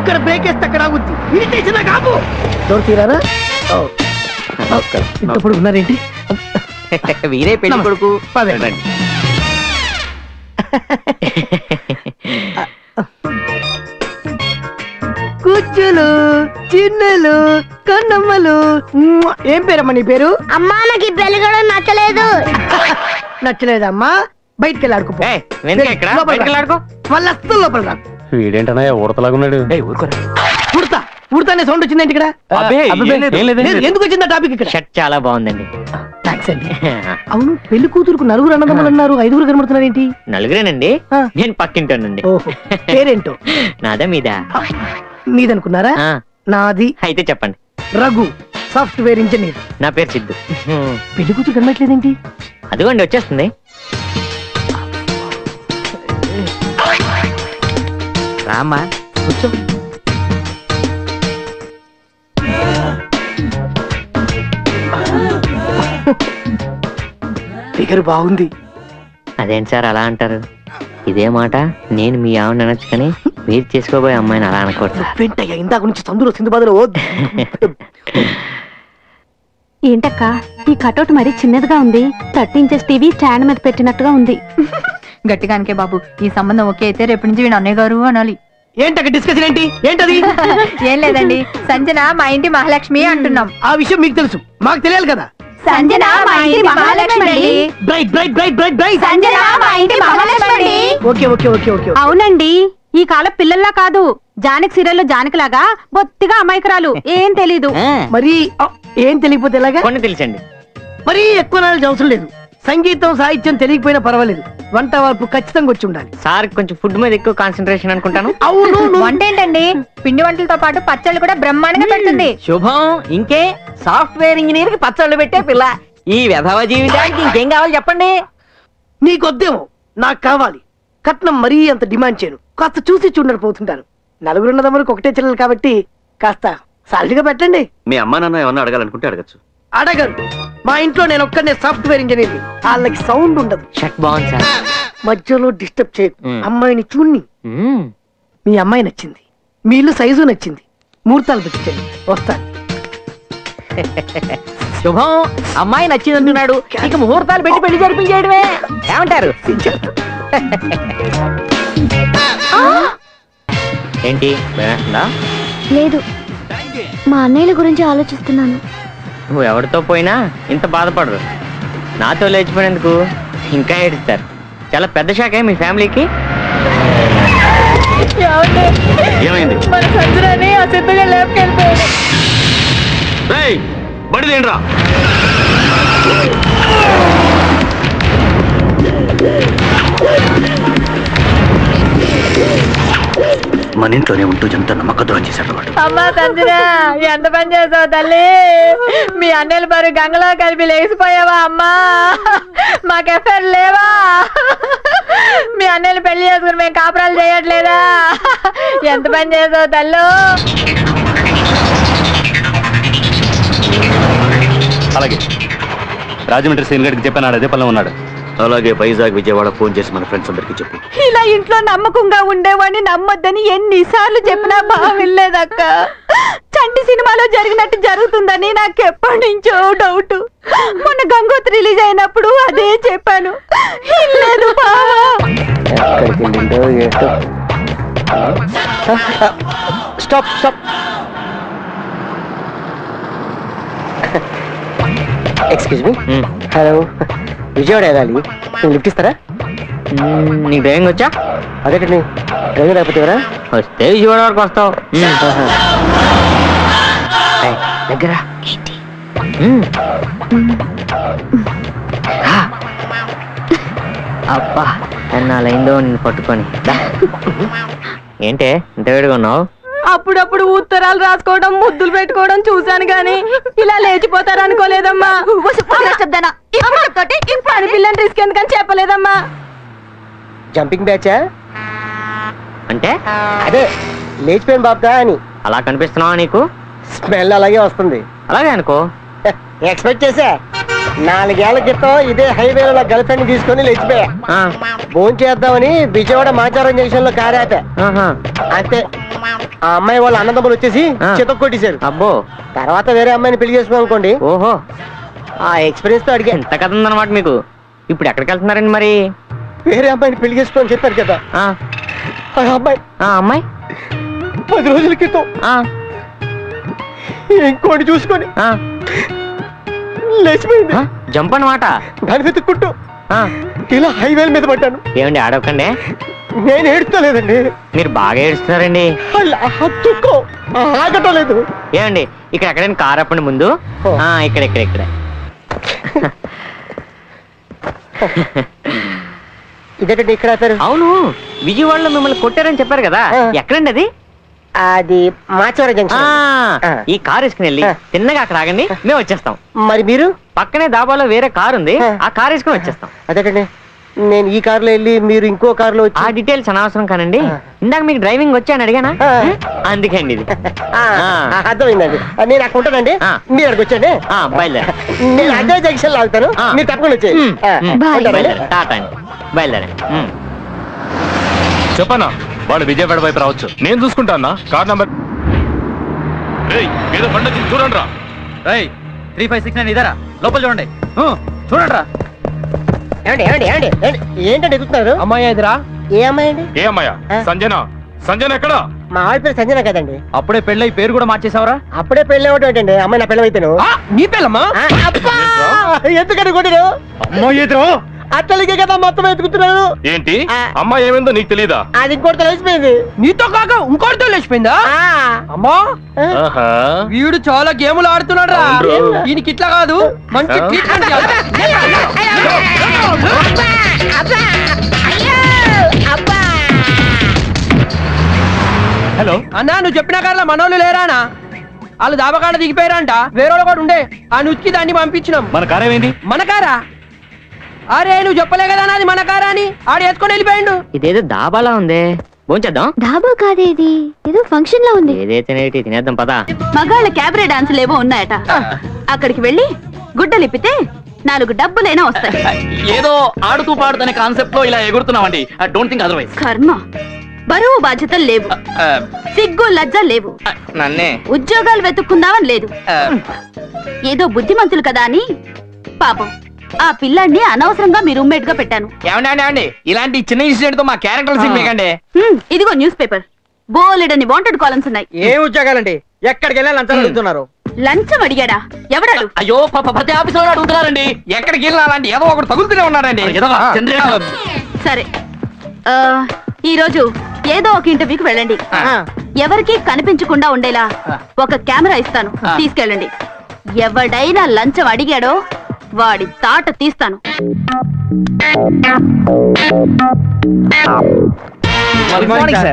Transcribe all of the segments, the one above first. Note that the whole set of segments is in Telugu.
ఎక్కడ బ్రేక్ వేస్తే అక్కడ ఆగుద్ది. ఇరిటేషన్ కాపు డోర్ తీరారా? ఇంతప్పుడు ఉన్నారేంటి? వీరే పెళ్లి కొడుకు. కుచ్చులు చిన్నలు కన్నమ్మలు. ఏం పేరమ్మా నీ పేరు? అమ్మా నాకు ఈ పెళ్లి కూడా నచ్చలేదు. నచ్చలేదమ్మా? బయటికి వెళ్ళి ఆడుకో. మళ్ళీ అస్సలు లోపల రా. వీడేంటన్నా ఊడతలాగున్నాడు. ఉడతా ఉడతానే సౌండ్ వచ్చిందండి ఇక్కడ. ఎందుకు వచ్చిందా టాపిక్ ఇక్కడ? షర్ట్ చాలా బాగుందండి. థాంక్స్ అండి. అవును పెళ్లి కూతురుకు నలుగురు అన్నదమ్ములు అన్నారు, 5గురు కనబడుతున్నారు ఏంటి? నలుగురేనండి. నేను పక్కింటానండి. పేరేంటో? నాదా మీదా? మీదనుకున్నారా? నాది. అయితే చెప్పండి. Raghu, software engineer. నా పేరు సిద్ధు. పెళ్లి కూతురు కనబడట్లేదేంటి? అదిగోండి వచ్చేస్తుంది. రామా కూర్చో. ఫిగర్ బాగుంది. అదేంటి సార్ అలా అంటారు? ఇదే మాట నేను మీ ఆవిడ అనొచ్చు కానీ మీరు చేసుకోబోయే అమ్మాయిని అలా అనకూడదు. ఇందాక నుంచి సందులో సింధుబాదులో. ఏంటక్క ఈ కటౌట్ మరీ చిన్నదిగా ఉంది. 30 ఇంచెస్ టీవీ స్టాండ్ మీద పెట్టినట్టుగా ఉంది. గట్టిగానికే బాబు, ఈ సంబంధం ఓకే అయితే రేపు నుంచి వీడు అన్నయ్య గారు అనాలి. ఏంటక్క డిస్కషన్ ఏంటి? ఏంటది? ఏం లేదండి, సంజన మా ఇంటి మహాలక్ష్మి అంటున్నాం. ఆ విషయం మీకు తెలుసు, మాకు తెలియాలి కదా. సంజన మా ఇంటి Mahalakshmi. Bright bright bright bright bright. Sanjana మా ఇంటి Mahalakshmi. Okay okay okay okay. అవునండి, ఈ కాల పిల్లల్లా కాదు, జానకి సీరియల్లో జానకిలాగా బొత్తిగా అమాయకురాలు, ఏం తెలీదు. మరి ఏం తెలియకపోతే ఎలాగా? కొన్ని తెలుసండి. మరీ ఎక్కువ నాలెడ్జ్ అవసరం లేదు. సంగీతం సాహిత్యం తెలియకపోయినా పర్వాలేదు, వంట వార్పు ఖచ్చితంగా వచ్చి ఉండాలి. సార్ కొంచెం ఫుడ్ మీద ఎక్కువ కాన్సన్ట్రేషన్ అనుకుంటాను. అవును. వంట ఏంటండి, పిండి వంటలతో పాటు పచ్చళ్ళు కూడా బ్రహ్మాండంగా పెడుతుంది. శుభం. ఇంకే సాఫ్ట్వేర్ ఇంజనీర్ కి పచ్చళ్ళు పెట్టే పిల్ల. ఈ విధవ జీవితానికి ఇంకేం కావాలి చెప్పండి. నీకొద్దేమో, నాకు కావాలి. కట్నం మరీ అంత డిమాండ్ చేయను, కాస్త చూసి చూడరు పోతుంటాను. నలుగురున్నదమ్మరికి ఒకటే చెల్లెలు కాబట్టి కాస్త సాలిగా పెట్టండి. మీ అమ్మా నాన్న ఏమన్నా అడగాలనుకుంటే అడగచ్చు. అడగరు. మా ఇంట్లో నేను ఒక్కనే సాఫ్ట్వేర్ ఇంజనీర్, వాళ్ళకి సౌండ్ ఉండదు. షర్ట్ బాగుంది సార్. మధ్యలో డిస్టర్బ్ చేయకు. అమ్మాయిని చూడ్ని. మీ అమ్మాయి నచ్చింది, మీ ఇల్లు సైజు నచ్చింది, ముహూర్తాలు పెట్టించండి, వస్తాను. శుభం. అమ్మాయి నచ్చింది అంటున్నాడు, ఇక ముహూర్తాలు పెట్టి పెళ్లి జరిపించేయడమే. ఏమంటారు? ఏంటి భయమేస్తుందా? లేదు, మా అన్నయ్యల గురించి ఆలోచిస్తున్నాను. నువ్వు ఎవరితో పోయినా ఇంత బాధపడరు, నాతో లేచిపోయినందుకు ఇంకా ఏడుస్తారు. చాలా పెద్ద షాకే మీ ఫ్యామిలీకి. ఏమైంది? మన సంజనాని ఆ సిద్ధగా లేపుకెళ్ళిపోయాడు. బడిదేంట్రా? మన ఇంట్లోనే ఉంటూ ఎంత నమ్మక ద్రోహం చేశాడు వాడు. అమ్మా సంజన, ఎంత పని చేసావు తల్లి? మీ అన్నయ్యలు మరి గంగలో కలిపి లేచిపోయావా అమ్మా? మాకు ఎఫ్ఐఆర్ లేవా? మీ అన్నయ్యలు పెళ్లి చేసుకుని మేము కాపురాలు చేయట్లేదా? ఎంత పని చేసావు తల్లు? అలాగే రాజమండ్రి సీన్ గడికి చెప్పాను, అదే పనిలో ఉన్నాడు. అలాగే వైజాగ్ విజయవాడ ఫోన్ చేసి మన ఫ్రెండ్స్ అందరికి చెప్పు. ఇలా ఇంట్లో నమ్మకంగా ఉండేవాడిని నమ్మొద్దని ఎన్నిసార్లు చెప్పినా బావిల్లేదక్క. చంటి సినిమాలో జరిగినట్టు జరుగుతుందని నాకు ఎప్పటి నుంచో డౌట్. మొన్న గంగోత్రి రిలీజ్ అయినప్పుడు అదే చెప్పాను. లేదు stop stop. Excuse me. Hello, Vijayawada వెళ్ళాలి, లిఫ్ట్ ఇస్తారా? నీకు డ్రైవింగ్ వచ్చా? అదేటండి, డ్రైవింగ్ లేకపోతే ఎవరా? వస్తే విజయవాడ వరకు వస్తావు. దగ్గర అబ్బా ఎన్నాళ్ళైందో నిన్ను పట్టుకొని. ఏంటే ఇంత వేడిగా ఉన్నావు? అప్పుడప్పుడు ఉత్తరాలు రాసుకోవడం, ముద్దులు పెట్టుకోవడం చూశాను గానీ ఇలా లేచిపోతారు అనుకోలేదమ్మా. పిల్లని రిస్క్ ఎందుకని చెప్పలేదమ్మా. జంపింగ్ బ్యాచా అంటే? అదే లేచిపోయాను బాబుదా అని. అలా కనిపిస్తున్నావా నీకు? స్మెల్ అలాగే వస్తుంది. అలాగే అనుకో. ఎక్స్పెక్ట్ చేసా. 4 ఏళ్ల క్రితం ఇదే హైవేలో నా గర్ల్ ఫ్రెండ్ తీసుకొని లేచిపోయా. భోజనం చేద్దామని విజయవాడ మాచారం జంక్షన్ లో కారాపా. అంతే, ఆ అమ్మాయి వాళ్ళ అన్నదమ్ములు వచ్చేసి చేత కొట్టేశారు. అబ్బో. తర్వాత వేరే అమ్మాయిని పెళ్లి చేసుకున్నాం అనుకోండి. ఓహో, ఆ ఎక్స్పీరియన్స్ తో అడిగా. ఎంత కథ ఉందన్నమాట మీకు. ఇప్పుడు ఎక్కడికి వెళ్తున్నారండి మరి? వేరే అమ్మాయిని పెళ్లి చేసుకోని చెప్పారు కదా. ఆ అమ్మాయి 10 రోజుల క్రితం ఇంకోటి చూసుకొని లేచిపోయింది. జంప్ అన్నమాట. దాని వెతుక్కుంటూ ఇలా హైవేల మీద పడ్డాను. ఏమండి ఆడవకండి. నేను ఏడుస్తలేదండి. మీరు బాగా ఏడుస్తున్నారండి. ఆగటం లేదు. ఏమండి ఇక్కడ ఎక్కడైనా కార్ ఆపండి ముందు. ఇక్కడ ఇక్కడ ఇక్కడ. ఇదేంటండి ఇక్కడ ఆపారు? అవును, విజయవాడలో మిమ్మల్ని కొట్టారని చెప్పారు కదా, ఎక్కడండి అది? అది మాచవరం జంక్షన్. ఈ కార్ వేసుకుని వెళ్ళి తిన్నగా అక్కడ ఆగండి, మేము వచ్చేస్తాం. మరి మీరు? పక్కనే దాబాలో వేరే కార్ ఉంది, ఆ కార్ వేసుకుని వచ్చేస్తాం. అదేటండి, నేను ఈ కారులో వెళ్ళి మీరు ఇంకో కారులో వచ్చి. ఆ డీటెయిల్స్ అనవసరం కానండి. ఇందాక మీకు డ్రైవింగ్ వచ్చా అని అడిగానా, అందుకండి ఇది. అర్థమైందండి. నేను అక్కడ ఉంటానండి, మీరు అక్కడికి వచ్చండి. బయలుదేరా. నేను అదే జంక్షన్ లో ఆగుతాను, మీరు తప్పకుండా వచ్చేయండి. టాటా అండి, బయలుదేరండి. చెప్పనా, వాళ్ళు విజయవాడ వైపు రావచ్చు, నేను చూసుకుంటా అన్న. కార్ నంబర్ ఏదో బండి చూడండి రా. 3569 ఇదారా, లోపల చూడండి. చూడండి రా. ఏంటంటే ఎదుగుతున్నారు? అమ్మాయి ఎదురా. ఏ అమ్మాయి అండి? ఏ అమ్మాయా? సంజన. సంజన ఎక్కడా? మా ఆవిడ పేరు సంజన కదండి. అప్పుడే పెళ్ళి పేరు కూడా మార్చేసావరా? అప్పుడే పెళ్ళి అవ్వటం ఏంటండి? అమ్మాయి నా పెళ్ళి అయితేను. నీ పెళ్ళమ్మా? ఎందుకని కొట్టారు? అమ్మాయి ఎదురు అట్లకే కదా మొత్తం ఎత్తుకుతున్నాను. ఏంటి అమ్మాయి ఏమైందో నీకు తెలీదా? అది ఇంకోటి తెలిసిపోయింది. నీతో కాక ఇంకోటితో లేచిపోయిందా? అమ్మా, వీడు చాలా గేములు ఆడుతున్నాడు రా. ఈయనకి ఇట్లా కాదు, మంచి ట్రీట్మెంట్ హలో అన్నా, నువ్వు చెప్పిన కార్లో మనోళ్ళు లేరానా? వాళ్ళు దాబకాడ దిగిపోయారంట. వేరే కూడా ఉండే, ఆ నుచ్చి దాన్ని పంపించినాం. మన కార్ ఏమైంది? మన కారా? అరే నువ్వు చెప్పలే కదా నాది మన కారా అని. ఆడు ఎత్తుకొని వెళ్ళిపోయిండు. ఇదేదో దాబాలా ఉంది, భోంచేద్దాం. డాబా కాదే, ఇది ఏదో ఫంక్షన్ లో ఉంది. ఏదైతే తినేద్దాం పదా. మగాళ్ళ క్యాబరే డాన్సులు ఏవో ఉన్నాయట, అక్కడికి వెళ్ళి గుడ్డలిప్పితే 4 డబ్బులైనా వస్తాయి. ఏదో ఆడుతూ పాడుతున్న కాన్సెప్ట్ లో ఇలా ఎగురుతున్నామండి. Don't think otherwise. కర్మ, బరువు బాధ్యతలు లేవు, సిగ్గు లజ్జ లేవు, నన్నే ఉద్యోగాలు వెతుక్కుందామని లేదు. ఏదో బుద్ధిమంతులు కదా అని పాపం ఆ పిల్లాడిని అనవసరంగా మీ రూమ్మేట్ గా పెట్టాను. ఏమండి ఇలాంటి చిన్న ఇన్సిడెంట్ తో మా క్యారెక్టర్ సిగ్మేకండి. ఇదిగో న్యూస్ పేపర్, బోలెడని వాంటెడ్ కాలమ్స్ ఉన్నాయి. ఏం ఉద్యోగాలండి? ఎక్కడికి వెళ్ళా లంచం అడుగుతున్నారు. లంచం అడిగాడా? ఎవడాడు? అయ్యో ప్రతి ఆఫీస్ లో అడుగుతున్నారండి. ఎక్కడికి వెళ్ళినా అలాంటి ఏదో ఒకటి తగులుతూనే ఉన్నారండి. సరే, ఈ రోజు ఏదో ఒక ఇంటర్వ్యూకి వెళ్ళండి. ఎవరికి కనిపించకుండా ఉండేలా ఒక కెమెరా ఇస్తాను, తీసుకెళ్ళండి. ఎవడైనా లంచం అడిగాడో వాడి తాట తీస్తాను. Sir morning.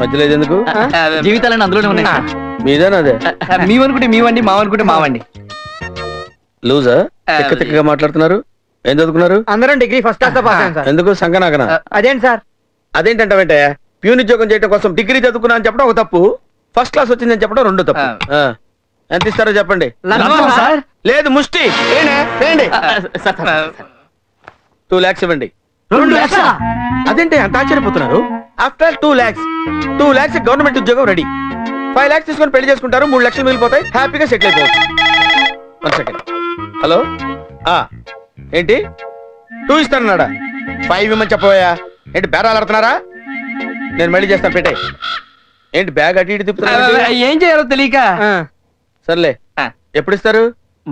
మధ్యలో ఎందుకు? జీవితాలన్నీ అందులోనే ఉన్నాయి. మీదేనా? అదే మీవనుకుంటే మీవండి, మావనుకుంటే మావండి. లూజా? తిక్కగా మాట్లాడుతున్నారు. ఏం చదువుకున్నారు? అందరం డిగ్రీ ఫస్ట్ క్లాస్ లో పాస్ అయ్యాం సార్. ఎందుకు సంకనాకనా? అదేంటి సార్? అదేంటంటే ప్యూన్ ఉద్యోగం చేయడం కోసం డిగ్రీ చదువుకున్నా అని చెప్పడం ఒక తప్పు, ఫస్ట్ క్లాస్ వచ్చిందని చెప్పడం రెండో తప్పు. ఎంత ఇస్తారో చెప్పండి. లేదు ముష్టి 2 lakhs ఇవ్వండి. 2 lakhs? అదేంటి అంత ఆశ్చర్యపోతున్నారు? ఆఫ్టర్ 2 lakhs గవర్నమెంట్ ఉద్యోగం రెడీ. 5 lakhs తీసుకొని పెళ్లి చేసుకుంటారు, 3 లక్షలు మిగిలిపోతాయి, హ్యాపీగా సెటిల్ అయిపోవచ్చు. 1 second. హలో, ఏంటి 2 ఇస్తానన్నాడా? 5 ఇవ్వమని చెప్పబోయా? ఏంటి బేరాలు ఆడుతున్నారా? నేను మళ్ళీ చేస్తాను, పెట్టే. ఏంటి బ్యాగ్ అటు ఇటు తిప్పుతున్నా? ఏం చేయాలో తెలియక. సర్లే, ఎప్పుడు ఇస్తారు?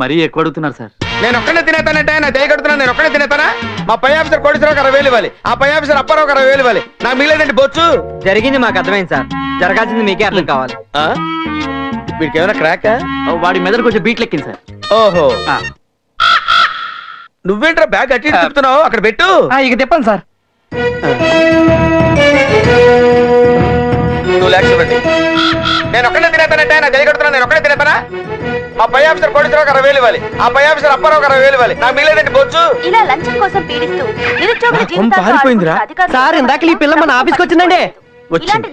మరీ ఎక్కువ అడుగుతున్నారు సార్. నేను ఒక్కడే తినేతానంటే నా దయ కడుతున్నా. నేను ఒక్కడే తినేతానా? మా పై ఆఫీసర్ కోటేశ్వరరావు 60,000 ఇవ్వాలి, ఆ పై ఆఫీసర్ అప్పారావు 60,000 ఇవ్వాలి. నాకు మిగిలేదండి బొచ్చు. జరిగింది మాకు అర్థమైంది సార్, జరగాల్సింది మీకే అర్థం కావాలి. వీడికి ఏమైనా క్రాక్? వాడి మెదడు కొంచెం బీట్లు ఎక్కింది సార్. ఓహో, నువ్వేంట్రా బ్యాగ్ అటు ఇటు తిప్పుతున్నావు? అక్కడ పెట్టు. ఇక తిప్పండి సార్. 2 lakhs ఇవ్వండి. నేను ఒక్కడే తినేతానంటే నా దయ కడుతున్నా. నేను ఒక్కడే తినేతానా? మా పై ఆఫీసర్ కోటేశ్వరరావు 60,000 ఇవ్వాలి, ఆ పై ఆఫీసర్ అప్పారావు 60,000 ఇవ్వాలి. నాకు మిగిలేదండి బొచ్చు. ఇలా లంచం కోసం పీడిస్తూ నిరుద్యోగుల జీవితాలతో పారిపోయిందిరా సార్. ఇందాక ఈ పిల్ల మన ఆఫీస్కి వచ్చిందండి. వచ్చింది,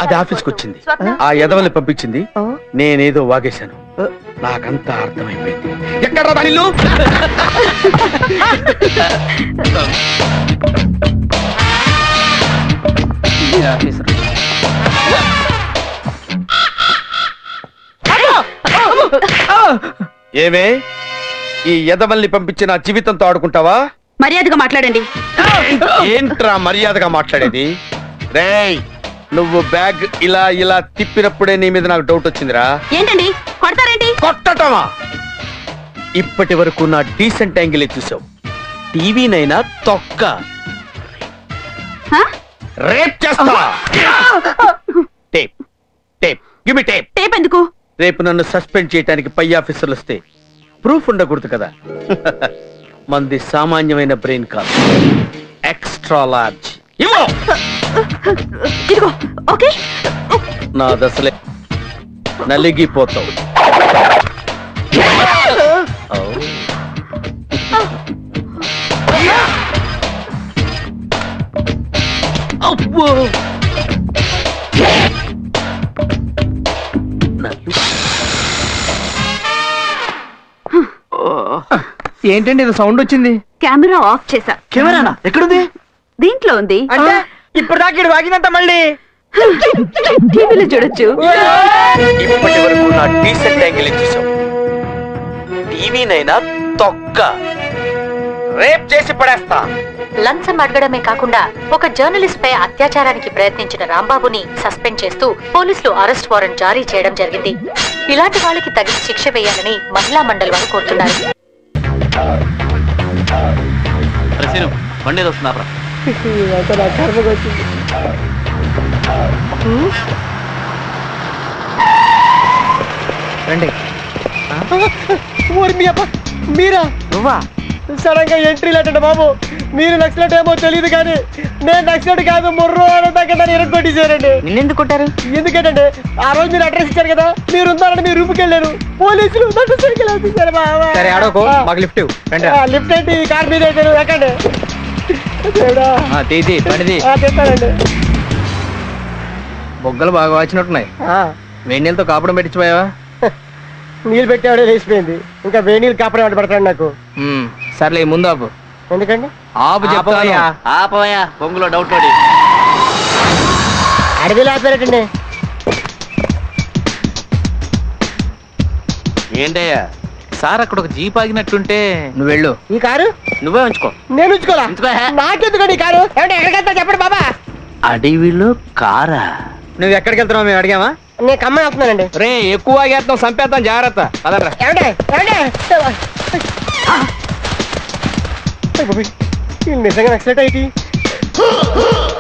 అది ఆఫీస్కి వచ్చింది. ఆ ఎదవల్ని పంపించింది, నేనేదో వాగేశాను. నాకంతా అర్థమైపోయింది. ఎక్కడ రా ఇల్లు? ఏమే ఈ యదవల్ని పంపించి నా జీవితంతో ఆడుకుంటావా? మర్యాదగా మాట్లాడండి. ఏంట్రా మర్యాదగా మాట్లాడేది? రేయ్, నువ్వు బ్యాగ్ ఇలా ఇలా తిప్పినప్పుడే నీ మీద నాకు డౌట్ వచ్చిందిరా. ఏంటండి కొడతారేంటి? కొట్టటమా? ఇప్పటి వరకు నా డీసెంట్ యాంగిల్ చూసావు. టీవీనైనా తొక్క రేప్ చేస్తా. Tape tape give me tape. Tape ఎందుకు? రేపు నన్ను సస్పెండ్ చేయడానికి పై ఆఫీసర్లు వస్తే ప్రూఫ్ ఉండకూడదు కదా. మంది సామాన్యమైన బ్రెయిన్ కాదు, ఎక్స్ట్రా లార్జ్. ఇదిగో ఓకే. నా దశలే నలిగిపోతావు. ఏంటండి ఇది సౌండ్ వచ్చింది? కెమెరా ఆఫ్ చేసా. కెమెరానా? ఎక్కడుంది? దీంట్లో ఉంది. అంటే ఇప్పుడు దాకా వాగిందంట మళ్ళీ టీవీలో చూడొచ్చు. ఇప్పటి వరకు నా డీసెంట్ యాంగిల్ చూసావు. టీవీనైనా తొక్క రేప్ చేసి పడేస్తా. లంచం అడగడమే కాకుండా ఒక జర్నలిస్ట్ పై అత్యాచారానికి ప్రయత్నించిన రాంబాబుని సస్పెండ్ చేస్తూ పోలీసులు అరెస్ట్ వారెంట్ జారీ చేయడం జరిగింది. ఇలాంటి వాళ్ళకి తగిన శిక్ష వేయాలని మహిళా మండలి వారు కోరుతున్నారు. రండి. మీరా? నువ్వా? సడన్ గా ఎంట్రీ లేటండి బాబు. మీరు నక్సలెట్ ఏమో తెలియదు కానీ నేను నక్సలెట్ కాదు, ముర్రో దాకా ఎరగొట్టేశారండి. నిన్నెందుకు కొట్టారు? ఎందుకంటే ఆ రోజు మీరు అడ్రస్ ఇచ్చారు కదా, మీరు ఉన్నారని మీరు రూమ్కి వెళ్ళారు. పోలీసులు నన్ను సైకిల్ ఆపేశారు బాబా. సరే ఆడోకో, మాకు లిఫ్ట్ లిఫ్ట్ ఏంటి? కార్ మీద అయితే ఎక్కండి. పడిది. చెప్తానండి. బొగ్గలు బాగా వాచినట్టున్నాయి. వేడి నీళ్ళతో కాపడం పెట్టించిపోయావా? నీళ్ళు పెట్టాడే లేచిపోయింది. ఇంకా వేడి నీళ్ళు కాపడం పడతాడు నాకు. సర్లే ముందు ఆపు. ఎందుకండి? ఆపు చెప్తాను. ఆపవయ్యా, బొంగులో డౌట్ అడవిలో ఆపారటండి. ఏంటయ్యా సార్ అక్కడ ఒక జీప్ ఆగినట్టుంటే నువ్వు వెళ్ళు. ఈ కారు నువ్వే ఉంచుకో. నేను ఉంచుకోవాలా? నాకెందుకండి ఈ కారు? ఏమంటే ఎక్కడికి వెళ్తా చెప్పండి బాబా. అడవిలో కారా? నువ్వు ఎక్కడికి వెళ్తున్నావు? మేము అడిగామా? నేను కమ్మాయి వస్తున్నానండి. రే ఎక్కువ ఆగేస్తాం, చంపేస్తాం, జాగ్రత్త. పదరా. నిజంగా నక్సలెట్ అయితే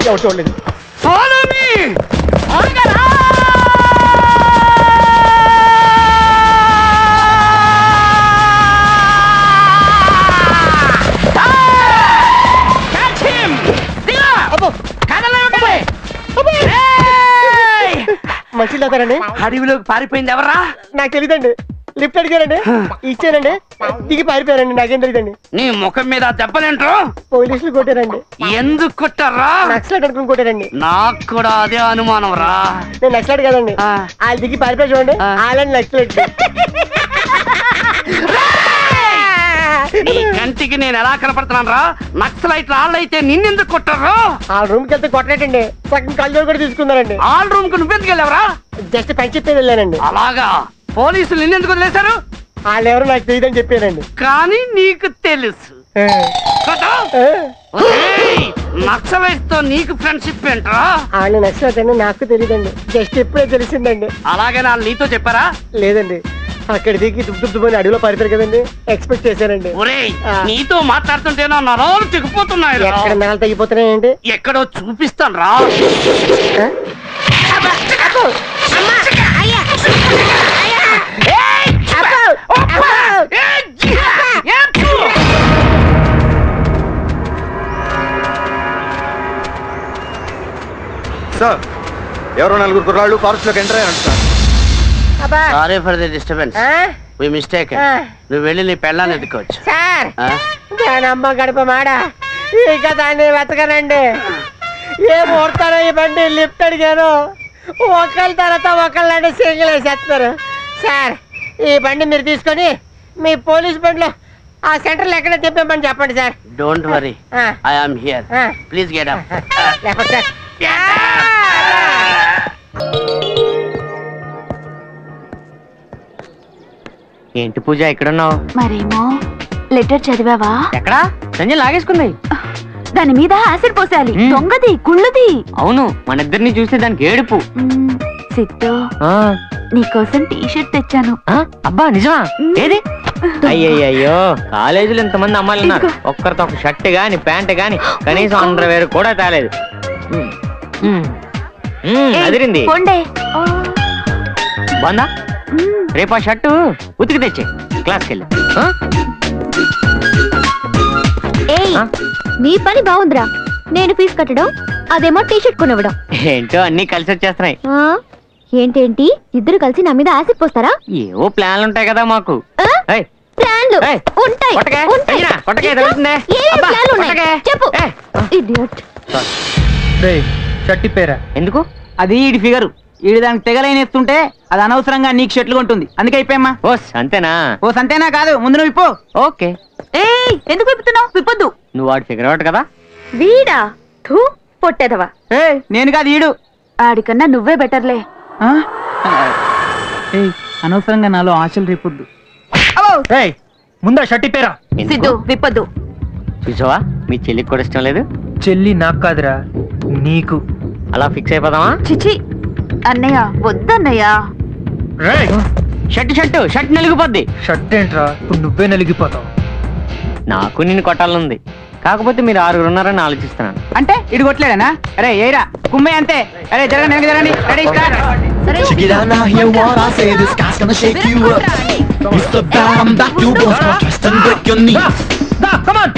ఎవరు చూడలేదు. మంచి లేతారండి. అడవిలోకి పారిపోయింది ఎవరా? నాకు తెలియదండి. లిఫ్ట్ అడిగారండి, ఇచ్చానండి, దిగి పారిపోయారండి. నాకేం తెలియదండి. నీ ముఖం మీద దెబ్బలేంట్రో? పోలీసులు కొట్టారండి. ఎందుకు కొట్టారా? నక్సలెట్ అనుకుని కొట్టారండి. నాకు కూడా అదే అనుమానం రా. నేను నక్సలెట్ కదండి. వాళ్ళు దిగి పారిపోయి చూడండి, వాళ్ళని నక్సలెట్. నీ కంటికి నేను ఎలా కనపడుతున్నాను రా? నక్సలైట్ వాళ్ళైతే నిన్నెందుకు కొట్టారు? ఆ రూమ్ కి వెళ్తే కొట్టలేటండి, సగం కళ్ళు కూడా తీసుకున్నారండి. ఆ రూమ్ కు నువ్వెందుకు వెళ్ళావరా? జస్ట్ పని చెప్పి వెళ్ళానండి. అలాగా? పోలీసులు నిన్నెందుకు వదిలేశారు? వాళ్ళు ఎవరు నాకు తెలియదని చెప్పారండి. కానీ నీకు తెలుసు. నక్సలైట్ తో నీకు ఫ్రెండ్షిప్ ఏంట్రా? వాళ్ళు నక్సలైట్ అని నాకు తెలియదండి, జస్ట్ ఇప్పుడే తెలిసిందండి. అలాగే వాళ్ళు నీతో చెప్పారా? లేదండి, అక్కడ దిగి దుబ్బని అడవిలో పారిపోయారు కదండి, ఎక్స్పెక్ట్ చేశారండి. ఒరేయ్, నీతో మాట్లాడుతుంటే నా నరాలు తెగిపోతున్నాయి. ఎక్కడ నరాలు తగ్గిపోతున్నాయండి? ఎక్కడో చూపిస్తాను రా. సార్, ఎవరో నలుగురు కుర్రాళ్ళు ఫారెస్ట్ లోకి ఎంటర్ అయ్యారు sir. Sorry for the disturbance. We mistake. నువ్వు వెళ్ళి నీ పెళ్ళాన్ని ఎత్తుకోవచ్చు. సార్, దాని అమ్మ గడప మాడ ఇక దాన్ని వెతకనండి. ఏ ముహూర్తారో ఈ బండి లిఫ్ట్ అడిగాను, ఒకళ్ళ తర్వాత ఒకళ్ళంటే సింగిల్ వేసేస్తున్నారు. సార్, ఈ బండి మీరు తీసుకొని మీ పోలీస్ బండిలో ఆ సెంటర్లో ఎక్కడ తిప్పమని చెప్పండి sir. Don't worry, I am here. Please get up. లేకపోతే సార్. ఏంటి పూజ ఎక్కడున్నావు? మరేమో లెటర్ చదివావా? ఎక్కడా? సంజయ్ లాగేసుకుంది. దాని మీద యాసిడ్ పోసేయాలి. దొంగది, కుళ్ళుది. అవును, మన ఇద్దరిని చూస్తే దానికి ఏడుపు. సిద్ధు, నీకోసం టీ షర్ట్ తెచ్చాను. అబ్బా నిజమా? ఏది? అయ్యయ్యో, కాలేజీలో ఇంతమంది అమ్మాయిలు ఉన్నారు, ఒక్కరితో ఒక షర్ట్ గాని ప్యాంట్ గాని కనీసం అండర్వేర్ కూడా తేలేదు. అదిరింది. బాందా? రేపు ఆ షర్టు ఉతికి తెచ్చే క్లాస్కి వెళ్ళి. నీ పని బాగుందిరా. నేను ఫీజు కట్టడం, అదేమో టీ షర్ట్ కొనివ్వడం. ఏంటో అన్ని కలిసి వచ్చేస్తున్నాయి. ఏంటేంటి ఇద్దరు కలిసి నా మీద యాసిడ్ పోస్తారా? ఏవో ప్లాన్లు ఉంటాయి కదా మాకు. ప్లాన్లు ఉంటాయి. చెప్పు. షర్ట్ పేరా ఎందుకు? అది ఈడి ఫిగరు. ఈడి దానికి తెగలైనేస్తుంటే అది అనవసరంగా నీకు షర్ట్లు కొంటుంది, అందుకే అయిపోయమ్మా. ఓస్ అంతేనా? ఓస్ అంతేనా కాదు, ముందు నువ్వు విప్పు. ఓకే. ఎందుకు విప్పుతున్నావు? విప్పొద్దు. నువ్వు వాడు ఫిగర్ అవుట్ కదా. వీడా? థూ, పొట్టేదవా. నేను కాదు ఈడు. ఆడికన్నా నువ్వే బెటర్లే. అనవసరంగా నాలో ఆశలు రేపొద్దు. ముందా షర్ట్ పేరా? సిద్ధు, విప్పొద్దు. చూసావా, మీ చెల్లికి కూడా ఇష్టం లేదు. చెల్లి నాకు కాదురా, నీకు. అలా ఫిక్స్ అయిపోదామా? చిచి అన్నయ్య, వద్దన్నయ్య. షర్ట్ నలిగిపోద్ది. షర్ట్ ఏంట్రా, ఇప్పుడు నువ్వే నలిగిపోతావు. నాకు నిన్ను కొట్టాలనుంది, కాకపోతే మీరు 6 ఉన్నారని ఆలోచిస్తున్నాను. అంటే ఇడు కొట్టలేడనా? అరే ఏరా కుమ్మే అంతే. అరే జరగండి, జరగండి. Ready start. Check it out now, hear what I say. This guy's gonna shake you up. It's the bam that you want to twist and break your knees. Come on.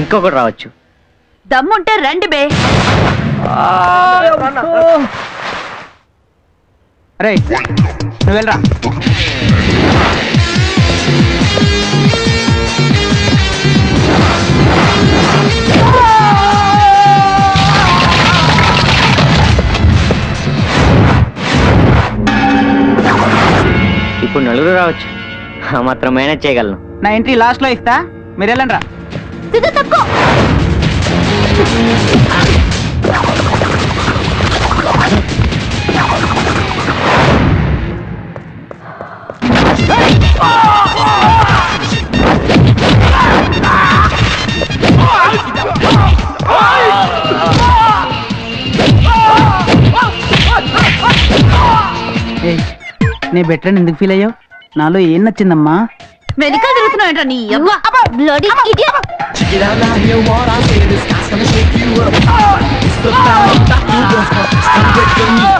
ఇంకొకటి రావచ్చు. దమ్ముంటే రండి బే. అరే నువ్వు వెళ్ళరా. ఇప్పుడు నలుగురు రావచ్చు, ఆ మాత్రం మేనేజ్ చేయగలను. నా ఎంట్రీ లాస్ట్ లో ఇస్తా, మీరు వెళ్ళండి రా. నీ బెటర్ అని ఎందుకు ఫీల్ అయ్యావు? నాలో ఏం నచ్చిందమ్మా? వెనకాల తిరుగుతున్నావు నీ అవ్వ. Check it out now, hear what I say. This guy's gonna shake you up. It's the bam that you want to twist and break your knees.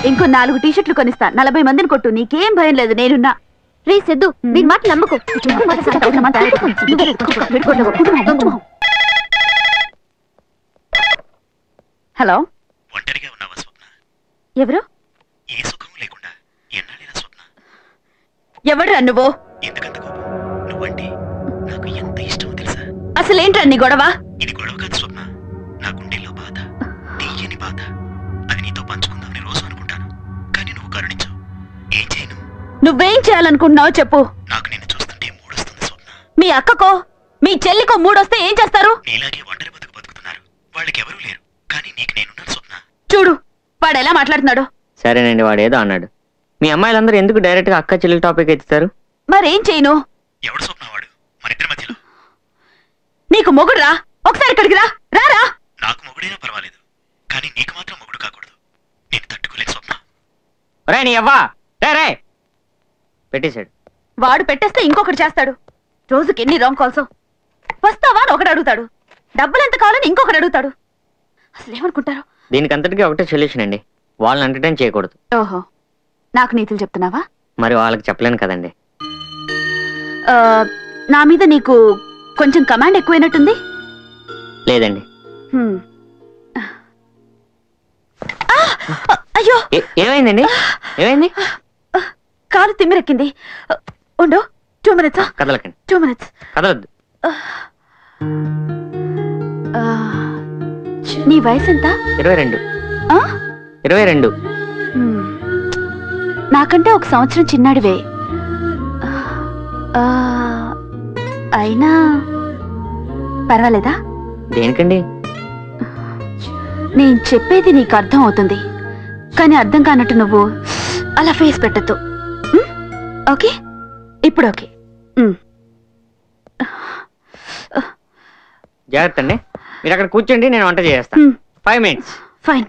ఇంకో 4 టీ షర్ట్లు కొనిస్తా. 40 మందిని కొట్టు, నీకేం భయం లేదు, నేనున్నా. రే సిద్ధు, వీడి మాట నమ్మకు. హలో, ఒంటరిగా ఉన్నావా స్వప్న? ఎవరు? ఏ సుఖం లేకుండా ఎన్నాళ్ళైనా స్వప్న? ఎవడురా నువ్వు? ఎందుకంత కోపం? నువ్వంటే నాకు ఎంత ఇష్టమో తెలుసా? అసలేంట్రా నీ గొడవ? ఇది గొడవ కాదు స్వప్న, నా గుండెల్లో బాధ, తీయని బాధ. అది నీతో పంచుకుందామని రోజు అనుకుంటాను, కానీ నువ్వు కరుణించవు. ఏం చేయను? నువ్వేం చేయాలనుకుంటున్నావో చెప్పు. నాకు నిన్ను చూస్తుంటే మూడొస్తుంది స్వప్న. మీ అక్కకో మీ చెల్లికో మూడొస్తే ఏం చేస్తారు? నీలాగే ఒంటరి బతుకుతున్నారు, వాళ్ళకెవరూ లేరు, కానీ నీకు నేనున్నాను స్వప్న. చూడు వాడు ఎలా మాట్లాడుతున్నాడు. సరేనండి, వాడు ఏదో అన్నాడు. మీ అమ్మాయిలందరూ ఎందుకు డైరెక్ట్ గా అక్క చెల్లెల టాపిక్ ఎత్తుతారు? మరేం చేయను? ఎవడు స్వప్న వాడు? మనిద్దరి మధ్యలో నీకు మొగుడు రా, ఒకసారి ఇక్కడికి రా. రారా. నాకు మొగుడైనా పర్వాలేదు, కానీ నీకు మాత్రం మొగుడు కాకూడదు. నేను తట్టుకోలేక స్వప్న. రే నీ అవ్వా, రే పెట్టేశాడు. వాడు పెట్టేస్తే ఇంకొకటి చేస్తాడు. రోజుకి ఎన్ని రాంగ్ కాల్స్. వస్తావా అని ఒకటి అడుగుతాడు, డబ్బులు ఎంత కావాలని ఇంకొకటి అడుగుతాడు. అసలు ఏమనుకుంటారు? దీనికి అంతటికీ ఒకటే సొల్యూషన్ అండి, వాళ్ళని ఎంటర్టైన్ చేయకూడదు. ఓహో, నాకు నీతులు చెప్తున్నావా? మరి వాళ్ళకి చెప్పలేను కదండి. నా మీద నీకు కొంచెం కమాండ్ ఎక్కువైనట్టుంది. లేదండి. అయ్యో ఏమైందండి? ఏమైంది? కాలు తిమ్మిరెక్కింది. ఉండు 2 minutes. కదలకండి. 2 minutes. కదలొద్దు. నీ వయసు ఎంత? 22. 22. నాకంటే 1 సంవత్సరం చిన్నాడివే. అయినా పర్వాలేదా? దేనికండి? నేను చెప్పేది నీకు అర్థం అవుతుంది, కానీ అర్థం కానట్టు నువ్వు అలా ఫేస్ పెట్టద్దు. ఓకే? ఇప్పుడు ఓకే. జాగ్రత్త అండి. మీరు అక్కడ కూర్చోండి, నేను వంట చేస్తాను. 5 minutes. ఫైన్.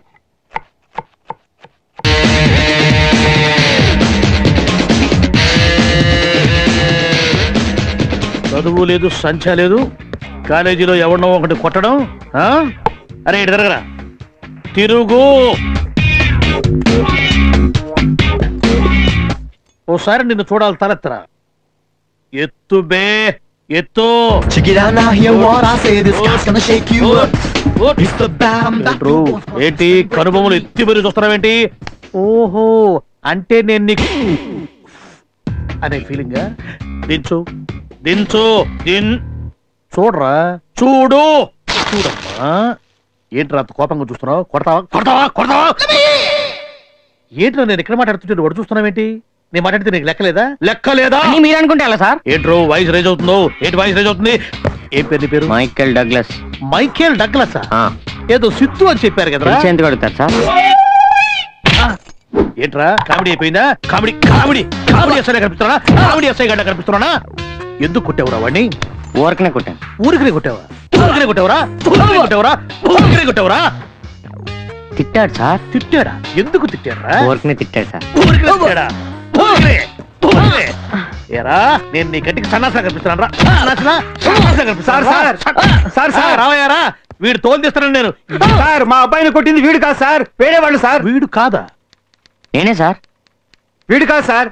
చదువు లేదు, సంఖ్య లేదు, కాలేజీలో ఎవరినో ఒకటి కొట్టడం. అరే ఇటు తిరగరా, తిరుగు. ఓసారి నిన్ను చూడాలి, తలెత్తరా. ఎత్తు బే, ఎత్తు. ఏంటి కనుబొమ్మలు ఎత్తి మరి చూస్తున్నావేంటి? ఓహో, అంటే నేను నీకు అనే ఫీలింగా? దించు దించు. చూడరా, చూడు చూడమ్మా. ఏంట్రా అంత కోపంగా చూస్తున్నావు? కొడతావా కొడతావా కొడతావా? ఏంట్రా నేను ఇక్కడ మాట్లాడుతుంటే వాడు చూస్తున్నావేంటి? నేను మాట్లాడితే నీకు లెక్కలేదా? లెక్కలేదా మీరు అనుకుంటే అలా సార్. ఏంట్రో వాయిస్ రైజ్ అవుతుందో? ఏంటి వాయిస్ రైజ్ అవుతుంది? ఏం పేరు నీ పేరు? Michael Douglas. Michael Douglas? ఏదో సిత్తు అని చెప్పారు కదా. ఎందుకు అడుగుతారు సార్? ఏంట్రా కామెడీ అయిపోయిందా? కామెడీ కామెడీ కామెడీ ఎస్ఐ కనిపిస్తున్నా? కామెడీ ఎస్ఐ గడ్డ కనిపిస్తున్నా? ఎందుకు కొట్టావురా వాడిని? ఊరికనే కొట్టాను. ఊరికనే కొట్టావా? ఊరికనే కొట్టావరా? ఊరికనే కొట్టావరా? ఊరికనే కొట్టావరా? తిట్టాడు సార్. తిట్టాడా? ఎందుకు తిట్టారా? ఊరికనే తిట్టాడు సార్. ఊరికనే తిట్టాడా? ఏరా నేను నీ గట్టికి సన్నాసలా కనిపిస్తున్నాను రా. రావయ్యారా, వీడు తోలు తీస్తున్నాను నేను. సార్ మా అబ్బాయిని కొట్టింది వీడు కాదు సార్, వేరే వాళ్ళు సార్. వీడు కాదా? నేనే సార్. వీడు కాదు సార్,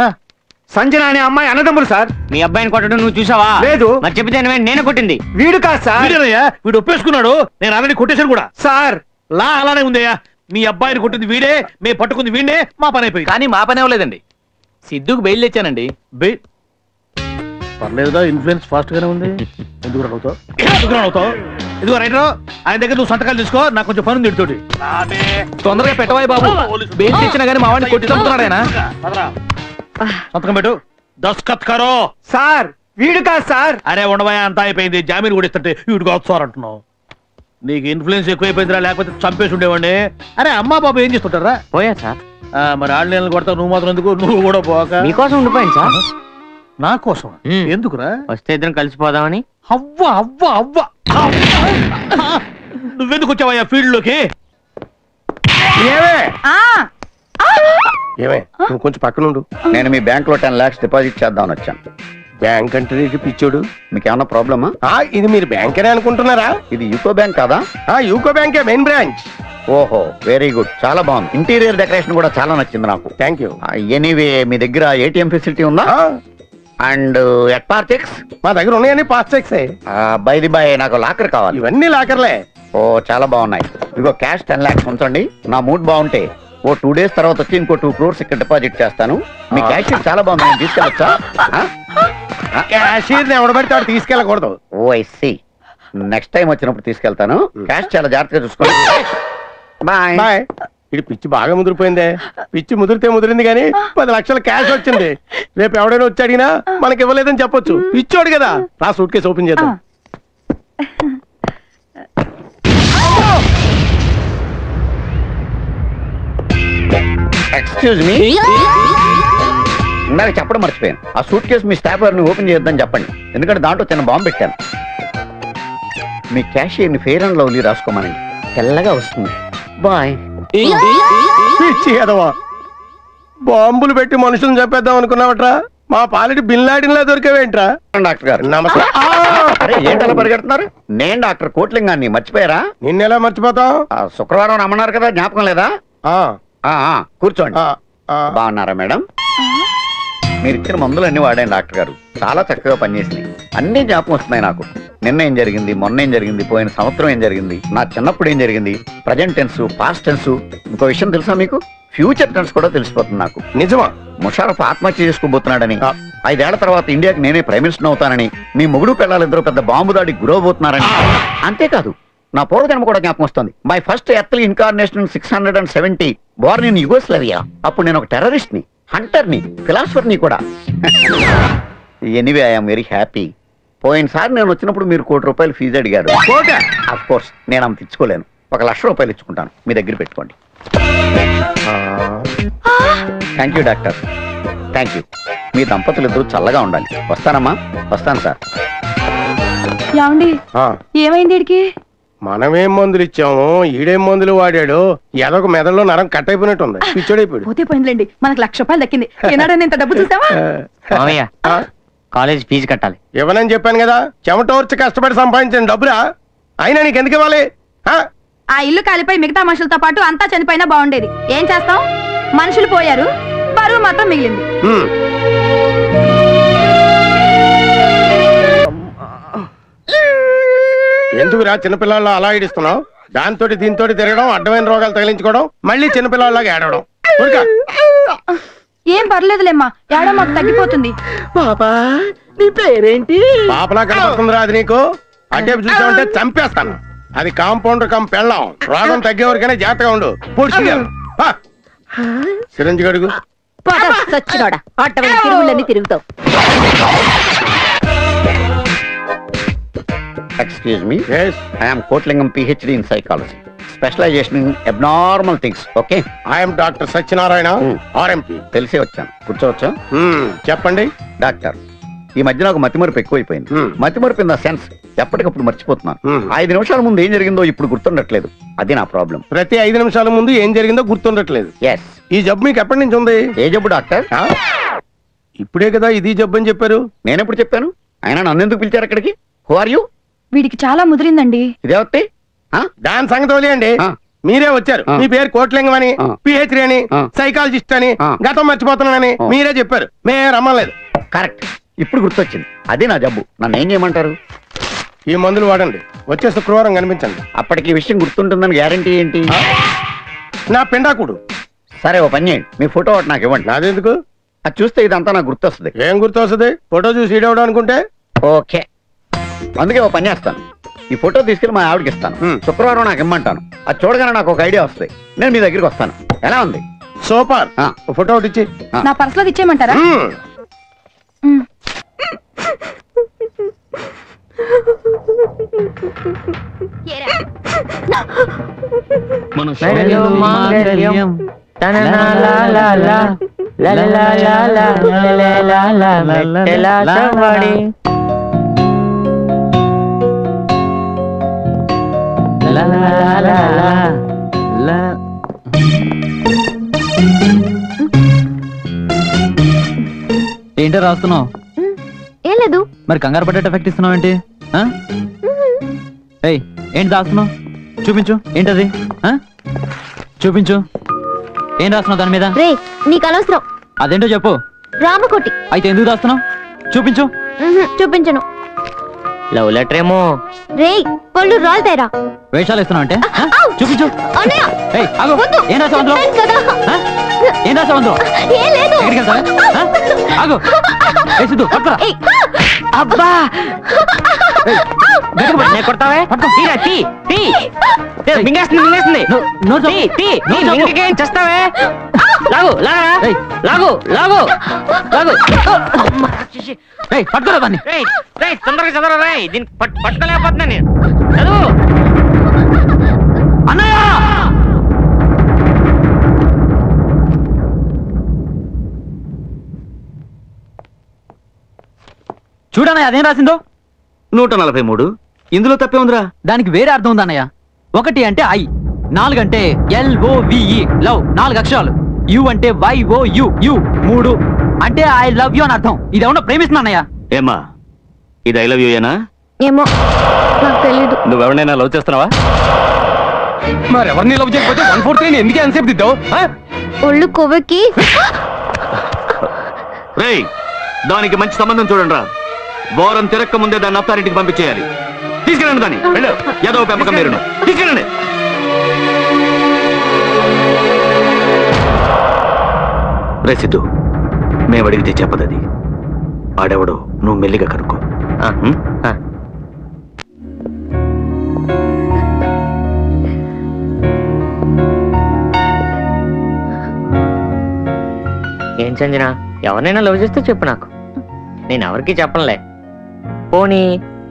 సంజన అనే అమ్మాయి అన్నదమ్ములు సార్. మీ అబ్బాయిని కొట్టడం నువ్వు చూసావా? లేదు. మరి చెప్తే నేనే కొట్టింది. వీడు కాదు సార్. వీడేనయ్యా, వీడు ఒప్పేసుకున్నాడు. నేను ఆల్రెడీ కొట్టేశాను కూడా సార్. లా అలానే ఉందయ్యా. మీ అబ్బాయిని కొట్టింది వీడే, మేము పట్టుకుంది వీడే. మా పని అయిపోయింది. కానీ మా పని అవ్వలేదండి. సిద్ధుకు బెయిల్ తెచ్చానండి. పర్లేదుగా, ఇన్ఫ్లుయెన్స్ ఫాస్ట్ గానే ఉంది. ఎందుకు రావుతావు? ఇదిగో రైటర్, ఆయన దగ్గర నువ్వు సంతకాలు తీసుకో, నాకు కొంచెం పని ఉంది తోటి. తొందరగా పెట్టవాయి బాబు. బెయిల్ తెచ్చినా గానీ మా వాడిని కొట్టి చంపుతున్నాడు ఆయన. సంతకం పెట్టు. దస్కత్ కరో. సార్ వీడు కాదు సార్. అరే ఉండవా, అంతా అయిపోయింది. జామీన్ కూడా ఇస్తుంటే వీడు కాదు సార్ అంటున్నావు. నీకు ఇన్ఫ్లుయెన్స్ ఎక్కువైపోయిందిరా, లేకపోతే చంపేసి ఉండేవాడిని. అరే అమ్మా బాబు ఏం చేస్తుంటారా? పోయా సార్. మరి ఆన్లైన్ కొడతావు, నువ్వు మాత్రం ఎందుకు? నువ్వు కూడా పోక. మీకోసం ఉండిపోయింది సార్. నా కోసం? ఎందుకురా? వస్తే ఇద్దరం కలిసిపోదామని. అవ్వా అవ్వా అవ్వా, నువ్వెందుకు వచ్చావయ్యా ఫీల్డ్ లోకి? ఏమే నువ్వు కొంచెం పక్కనుండు. నేను మీ బ్యాంక్ లో 10 lakhs డిపాజిట్ చేద్దామని వచ్చాను. బ్యాంక్ అంటే పిచ్చోడు, మీకు ఏమన్నా ప్రాబ్లమా? ఇది మీరు బ్యాంక్ అని అనుకుంటున్నారా? ఇది యూకో బ్యాంక్ కాదా? యూకో బ్యాంకే మెయిన్ బ్రాంచ్. ఓహో వెరీ గుడ్, చాలా బాగుంది. ఇంటీరియర్ డెకరేషన్ కూడా చాలా నచ్చింది నాకు. Thank you. ఎనీవే మీ దగ్గర ఏటీఎం ఫెసిలిటీ ఉందా? And at part checks? మా దగ్గర ఉన్నాయని part checks. By the by నాకు లాకర్ కావాలి. ఇవన్నీ లాకర్లే. ఓ చాలా బాగున్నాయి. ఇదిగో క్యాష్ 10 lakhs ఉంచండి. నా మూడ్ బాగుంటే ఓ 2 days తర్వాత వచ్చి ఇంకో 2 crores ఇక్కడ డిపాజిట్ చేస్తాను. మీ క్యాష్ చాలా బాగుంది, నేను తీసుకెళ్ళొచ్చా? క్యాష్ ఎవడబడితే వాడు తీసుకెళ్ళకూడదు. Oh I see. Next time వచ్చినప్పుడు తీసుకెళ్తాను. క్యాష్ చాలా జాగ్రత్తగా చూసుకోండి. Bye bye. ఇది పిచ్చి బాగా ముదిరిపోయిందే. పిచ్చి ముదిరితే ముదిరింది కానీ 10 లక్షల క్యాష్ వచ్చింది. రేపు ఎవడైనా వచ్చి అడిగినా మనకి ఇవ్వలేదని చెప్పొచ్చు. పిచ్చోడు కదా. రా సూట్ కేసు ఓపెన్ చేద్దాం. ఎక్స్క్యూజ్ మీ, ఇందాక చెప్పడం మర్చిపోయాను. ఆ సూట్ కేసు మీ స్టాఫ్ గారిని ఓపెన్ చేయొద్దని చెప్పండి, ఎందుకంటే దాంట్లో చిన్న బాంబు పెట్టాను. మీ క్యాషియర్ని ఫెయిర్ అండ్ లవ్లీ రాసుకోమనండి, తెల్లగా వస్తుంది. బాయ్. బాంబులు పెట్టి మనుషులను చెప్పేద్దాం అనుకున్నావట్రా? మా పాలిటి బిన్ లాడిన్లా దొరికేవేంట్రా? డాక్టర్ గారు నమస్తే. ఏంటలా పరిగెడుతున్నారు? నేను డాక్టర్ కోట్లింగాన్ని, మర్చిపోయారా? నిన్నెలా మర్చిపోతాం? శుక్రవారం రమ్మన్నారు కదా, జ్ఞాపకం లేదా? కూర్చోండి. బాగున్నారా మేడం? మీరు ఇచ్చిన మందులు అన్ని వాడాను డాక్టర్ గారు, చాలా చక్కగా పనిచేసినాయి. అన్ని జ్ఞాపకం వస్తున్నాయి నాకు. నిన్న ఏం జరిగింది, మొన్న ఏం జరిగింది, పోయిన సంవత్సరం ఏం జరిగింది, నా చిన్నప్పుడు ఏం జరిగింది, ప్రజెంట్ టెన్స్, పాస్ట్ టెన్స్. ఇంకో విషయం తెలుసా మీకు? ఫ్యూచర్ టెన్స్ కూడా తెలిసిపోతుంది నాకు. నిజమా? ముషారఫ్ ఆత్మహత్య చేసుకోబోతున్నాడని, 5 ఏళ్ల తర్వాత ఇండియాకి నేనే ప్రైమ్ మినిస్టర్ అవుతానని, మీ మొగుడు పిల్లలిద్దరూ పెద్ద బాంబు దాడికి గురవబోతున్నారని. అంతేకాదు, నా పూర్వజన్మ కూడా జ్ఞాపకం వస్తుంది. My first earthly incarnation 670, Born in Yugoslavia. అప్పుడు నేను ఒక టెర్రరిస్ట్ ని, హంటర్ ని, ఫిలాసఫర్ ని కూడా. Anyway I'm very happy. పోయినసారి నేను వచ్చినప్పుడు మీరు ₹1 కోటి ఫీజు అడిగారు. ఆఫ్ కోర్స్ నేను అంత ఇచ్చుకోలేను. ₹1,00,000 ఇచ్చుకుంటాను, మీ దగ్గర పెట్టుకోండి. Thank you doctor, thank you. మీ దంపతులు ఇద్దరు చల్లగా ఉండాలి. వస్తానమ్మా. వస్తాను సార్. ఏమండి ఏమైంది వీడికి? మనమేం మందులు ఇచ్చాము, ఈడేం మందులు వాడాడు. ఏదొక మెదడులో నరం కట్ అయిపోయినట్టుంది. పిచ్చోడైపోయాడు. పోతే పోయిందిలేండి, మనకు ₹1,00,000 దక్కింది. ఏనాడని ఇంత డబ్బు చూసావా? కాలేజ్ ఫీజు కట్టాలి. ఇవ్వనని చెప్పాను కదా, చెమటోర్చి కష్టపడి సంపాదించిన డబ్బురా. అయినా నీకు ఎందుకు ఇవ్వాలి? ఆ ఇల్లు కాలిపోయి మిగతా మనుషులతో పాటు అంతా చనిపోయినా బాగుండేది. ఏం చేస్తాం, మనుషులు పోయారు, బరువు మాత్రం మిగిలింది. ఎందుకురా చిన్నపిల్లల్లో అలా ఏడుస్తున్నావు? దాంతో దీంతో తిరగడం, అడ్డమైన రోగాలు తగిలించుకోవడం, మళ్ళీ చిన్నపిల్లలాగా ఏడవడం. ఏం పర్లేదులేమ్మా, ఏడో మాకు తగ్గిపోతుంది. పాపా నీ పేరేంటి? పాపలా కనపడుతుందిరా అది నీకు? అటేపు చూసావంటే చంపేస్తాను. అది కాంపౌండర్ కం పెళ్ళాం. రోగం తగ్గేవరకైనా జాగ్రత్తగా ఉండు. సిరంజి గడుగు. సచ్చినోడా, అడ్డమైన తిరుగుళ్ళని తిరుగుతావు. Excuse me. Yes. I am Kotlingam PhD in psychology. Specialization in abnormal things. Okay. I am Dr. Satyanarayana, RMP. తెలిసే వచ్చాను. కూర్చోవచ్చా? చెప్పండి డాక్టర్. ఈ మధ్య నాకు మతిమరుపు ఎక్కువైపోయింది. మతిమరుపు ఇన్ ద సెన్స్ ఎప్పటికప్పుడు మర్చిపోతున్నాను. 5 నిమిషాల ముందు ఏం జరిగిందో ఇప్పుడు గుర్తుండట్లేదు. అది నా ప్రాబ్లం. ప్రతి 5 నిమిషాల ముందు ఏం జరిగిందో గుర్తుండట్లేదు. ఎస్. ఈ జబ్బు మీకు ఎప్పటి నుంచి ఉంది? ఏ జబ్బు డాక్టర్? ఇప్పుడే కదా ఇది జబ్బు అని చెప్పారు. నేను ఎప్పుడు చెప్పాను? అయినా నన్ను ఎందుకు పిలిచారు అక్కడికి? Who are you? వీడికి చాలా ముదిరిందండి. ఇదేవత్తి దాని సంగతి వదిలేయండి. మీరే వచ్చారు. మీ పేరు కోట్లింగం అని, పిహెచ్డి అని, సైకాలజిస్ట్ అని, గతం మర్చిపోతున్నానని మీరే చెప్పారు. మేము రమ్మలేదు. కరెక్ట్, ఇప్పుడు గుర్తొచ్చింది. అదే నా జబ్బు. నన్ను ఏం చేయమంటారు? ఈ మందులు వాడండి, వచ్చే శుక్రవారం కనిపించండి. అప్పటికి ఈ విషయం గుర్తుంటుందని గ్యారంటీ ఏంటి? నా పిండాకుడు. సరే ఓ పని చేయండి, మీ ఫోటో ఒకటి నాకు ఇవ్వండి. నాదెందుకు? అది చూస్తే ఇదంతా నాకు గుర్తొస్తుంది. ఏం గుర్తొస్తుంది? ఫోటో చూసి ఈడవడం అనుకుంటే? ఓకే, అందుకే ఓ పని చేస్తాను. ఈ ఫోటో తీసుకెళ్లి మా ఆవిడకి ఇస్తాను. శుక్రవారం నాకు ఇమ్మంటాను. అది చూడగానే నాకు ఒక ఐడియా వస్తుంది. నేను మీ దగ్గరికి వస్తాను. ఎలా ఉంది? సూపర్. ఫోటో ఒకటి ఇచ్చి నా పర్సులో ఇచ్చేయమంటారా? ఏంటో రాస్తున్నావు? ఏం లేదు. మరి కంగారు పడ్డట్టు ఎఫెక్ట్ ఇస్తున్నావు ఏంటి? ఏంటి రాస్తున్నావు? చూపించు. ఏంటది? చూపించు. ఏం రాస్తున్నావు దాని మీద? రే నీకు అనవసరం. అదేంటో చెప్పు. రామకోటి. అయితే ఎందుకు రాస్తున్నావు? చూపించు. చూపించను. లవ్ లెటర్ ఏమో. రే పళ్ళు రాల్తారా? వేషాలు ఇస్తున్నావు అంటే? చూపించు. ఏం రాసావు అందులో? ఏం రాసావు అందులో? ఎక్కడికి వెళ్తావా? ఆగు. అబ్బా కొడతావే. చేస్తావే. లాగు లాగు లాగు లాగు. పట్టుకోరా దాన్ని. తొందరగా చదవరా రే. దీన్ని పట్టుకోలేకపోతున్నా నేను. చదువు. అన్నయ్య చూడన్నయ్య అదేం రాసిందో? 143. ఇందులో తప్పే ఉందిరా. దానికి వేరే అర్థం ఉంది అన్నయ్య. 1 అంటే ఐ, 4 అంటే LOVE లవ్, 4 అక్షరాలు. యు అంటే YOU యు, 3 అంటే ఐ లవ్ యు అని అర్థం. ఇది ఏమన్నా ప్రేమిస్తున్నా అన్నయ్య? ఏమా ఇది ఐ లవ్ యూ ఏనా? ఏమో నాకు తెలీదు. నువ్వెవరినైనా లవ్ చేస్తున్నావా? మరి ఎవరిని లవ్ చేయకపోతే 143 ఎందుకే ఎంతసేపు దిద్దావు? ఒళ్ళు కొవ్వెక్కి రేయ్, దానికి మంచి సంబంధం చూడండి రా. వారం తిరక్క ముందే దాన్ని అత్తారింటికి పంపించేయాలి. తీసుకెళ్ళండి దాన్ని. ఏదో పెంపకం మీరు తీసుకెళ్ళండి. రే సిద్ధు, మేము అడిగితే చెప్పదది. ఆడెవడో నువ్వు మెల్లిగా కనుక్కో. ఏం సంజన, ఎవరినైనా లవ్ చేస్తే చెప్పు నాకు. నేను ఎవరికి చెప్పనులే. పోనీ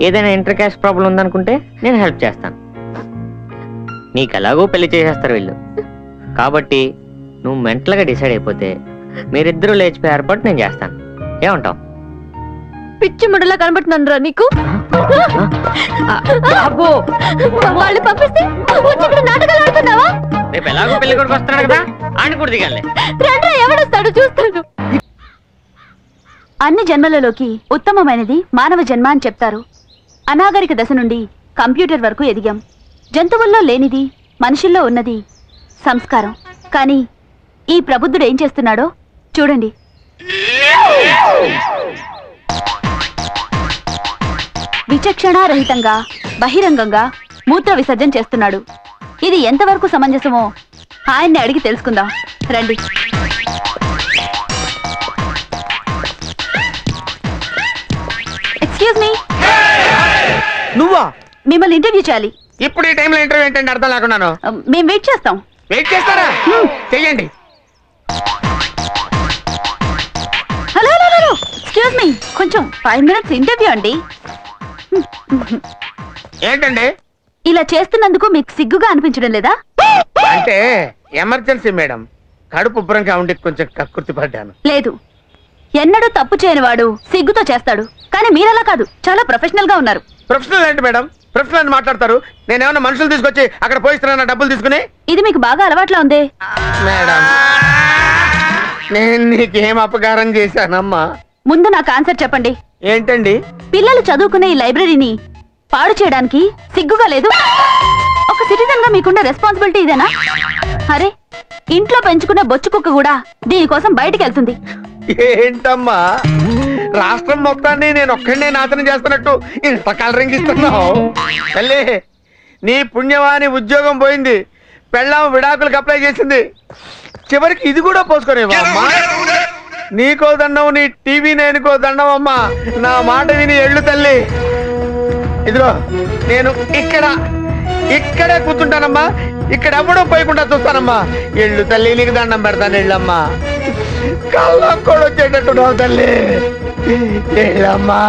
ఏదైనా ఇంటర్ క్యాస్ట్ ప్రాబ్లం ఉందనుకుంటే నేను హెల్ప్ చేస్తాను. నీకు ఎలాగో పెళ్లి చేసేస్తారు వీళ్ళు. కాబట్టి నువ్వు మెంటల్గా డిసైడ్ అయిపోతే మీరిద్దరూ లేచిపోయే ఏర్పాటు నేను చేస్తాను. ఏమంటావు? పిచ్చి ముడలా కనబడుతున్నాను నీకు. వాళ్ళు పంపిస్తే నాటకాలు ఆడుతున్నావా? రేపు ఎలాగో పెళ్లి కొడుకు వస్తున్నాడు కదా, ఆడి కూడా దిగాలే. ఎవడొస్తాడు చూస్తాడు. అన్ని జన్మలలోకి ఉత్తమమైనది మానవ జన్మ అని చెప్తారు. అనాగరిక దశ నుండి కంప్యూటర్ వరకు ఎదిగాం. జంతువుల్లో లేనిది మనుషుల్లో ఉన్నది సంస్కారం. కానీ ఈ ప్రబుద్ధుడు ఏం చేస్తున్నాడో చూడండి. విచక్షణారహితంగా బహిరంగంగా మూత్ర విసర్జన చేస్తున్నాడు. ఇది ఎంతవరకు సమంజసమో ఆయన్ని అడిగి తెలుసుకుందాం రండి. Excuse me. నువ్వా? మిమ్మల్ని ఇంటర్వ్యూ చేయాలి. ఇప్పుడు ఈ టైంలో ఇంటర్వ్యూ ఏంటంటే అర్థం లేకున్నాను. మేము వెయిట్ చేస్తాం. వెయిట్ చేస్తారా? చెయ్యండి. Hello hello hello, excuse me, కొంచెం 5 minutes ఇంటర్వ్యూ అండి. ఏంటండి ఇలా చేస్తున్నందుకు మీకు సిగ్గుగా అనిపించడం లేదా? అంటే ఎమర్జెన్సీ మేడం, కడుపు ఉబ్బరంగా ఉండి కొంచెం కక్కుర్తి పడ్డాను. లేదు, ఎన్నడూ తప్పు చేయని వాడు సిగ్గుతో చేస్తాడు. కానీ మీరలా కాదు, చాలా ప్రొఫెషనల్ గా ఉన్నారు. ప్రొఫెషనల్ ఏంటి మేడం? ప్రొఫెషనల్ అని మాట్లాడతారు. నేనేమన్నా మనుషులు తీసుకొచ్చి అక్కడ పోయిస్తున్నా డబ్బులు తీసుకుని? ఇది మీకు బాగా అలవాట్లా ఉంది మేడం. నేను నీకేం అపకారం చేశానమ్మా? ముందు నాకు ఆన్సర్ చెప్పండి. ఏంటండి? పిల్లలు చదువుకునే ఈ లైబ్రరీని పాడు చేయడానికి సిగ్గుగా లేదు? ఒక సిటిజన్ గా మీకున్న రెస్పాన్సిబిలిటీ ఇదేనా? అరే, ఇంట్లో పెంచుకున్న బొచ్చు కుక్క కూడా దీనికోసం బయటికి వెళ్తుంది. ఏంటమ్మా, రాష్ట్రం మొత్తాన్ని నేను ఒక్కడే నాశనం చేస్తున్నట్టు ఇంత కలరింగ్ ఇస్తున్నావు? తల్లి, నీ పుణ్యవాని ఉద్యోగం పోయింది, పెళ్ళాం విడాకులకు అప్లై చేసింది, చివరికి ఇది కూడా పోసుకునేవా అమ్మా? నీకో దండం, నీ టీవీ నేనుకో దండం అమ్మా. నా మాట విని ఎళ్ళు తల్లి. ఇదిగో నేను ఇక్కడే కూర్చుంటానమ్మా. ఇక్కడ ఎవడో పోయకుండా చూస్తానమ్మా. ఎళ్ళు తల్లి, నీకు దండం పెడతాను. ఎళ్ళమ్మా. కళ్ళ కూడా వచ్చేటట్టు తల్లి, ఎళ్ళమ్మా.